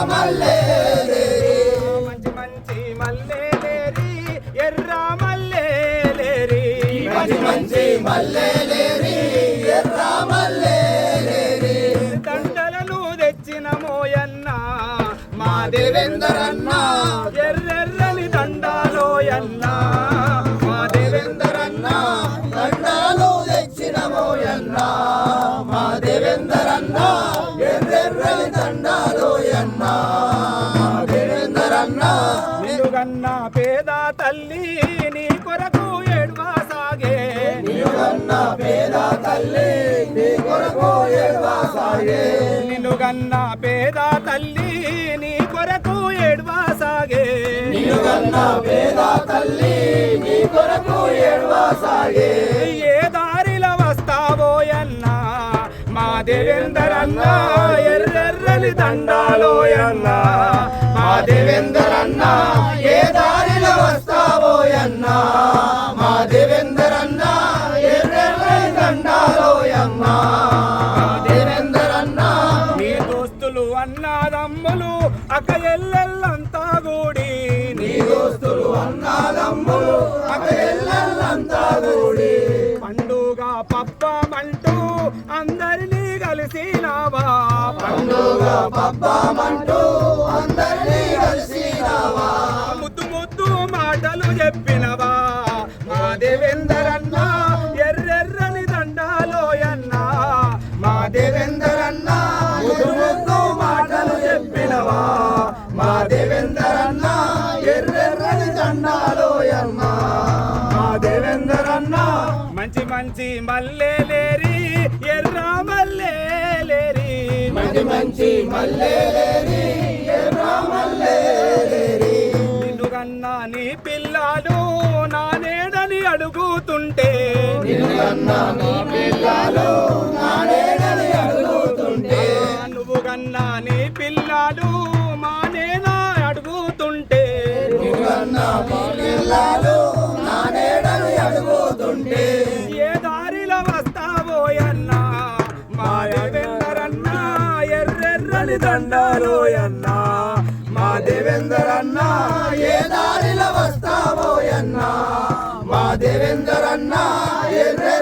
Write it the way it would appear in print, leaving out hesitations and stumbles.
మల్లేలేరి మంచి మంచి మల్లేలేరి ఎర్ర మల్లేలేరి మంచి మల్లేలేరి ఎర్ర మల్లేలేరి దండలను తెచ్చిన మోయన్న మా దేవేందరన్న ఎర్రెర్రని దండాలోయన్న మా దేవేందరన్న దండాలు తెచ్చిన మోయన్న మా దేవేందరన్న ఎర్రెర్రని దండాలోయన్న మా దేవేందరన్న నిలుగన్న పేద తల్లి నీ కొరకు ఏడ్వా సాగే నిలుగన్న పేద తల్లి నీ కొరకు ఏడ్వా సాగే నిలుగన్న పేద తల్లి నీ కొరకు ఏడ్వా సాగే నిలుగన్న పేద తల్లి నీ కొరకు ఏడ్వా సాగే ఏ దారిలో వస్తావోయన్న మా దేవేందరన్న ఎర్రెర్రని దండాలోయన్న మా దేవేందరన్న ఏ దారిలో వస్తావోయన్న మా దేవేందరన్న ఎర్రెర్రని దండాలోయన్న మా దేవేందరన్న నీ దోస్తులు అన్నదమ్ములు అక్క ఎల్లెల్లంతా కూడి నీ దోస్తులు అన్నదమ్ములు అక్క ఎల్లెల్లంతా కూడి పండుగ పప్పమంటూ అందరినీ కలిసినావా పండుగ పబ్బమంటూ అందరినీ కలిసినావా ముద్దు ముద్దు మాటలు చెప్పినవా మా దేవేందరన్న ఎర్రెర్రని దండాలోయన్న మా దేవేందరన్న ముద్దు ముద్దు మాటలు చెప్పినవా మా దేవేందరన్న ఎర్రెర్రని దండాలోయన్న మా దేవేందరన్న మంచి మంచి మల్లేలేరి ఎర్ర మల్లేలేరి మంచి మంచి మల్లేలేరి ఎర్ర మల్లేలేరి నిన్నుగన్నా నీ పిల్లలు నానేడని అడుగుతుంటే నిన్నుగన్నా నీ పిల్లలు నానేడని అడుగుతుంటే నువ్వు కన్నా నీ పిల్లలు మానేనా అడుగుతుంటే నిన్నుగన్నా నీ పిల్లలు నానేడని అడుగుతుంటే ఏ దారిలో వస్తావోయన్న మా దేవేందరన్న ఎర్రెర్రని దండాలోయన్న మా దేవేందరన్న ఏ దారిలో వస్తావోయన్న మా దేవేందరన్న ఎర్రె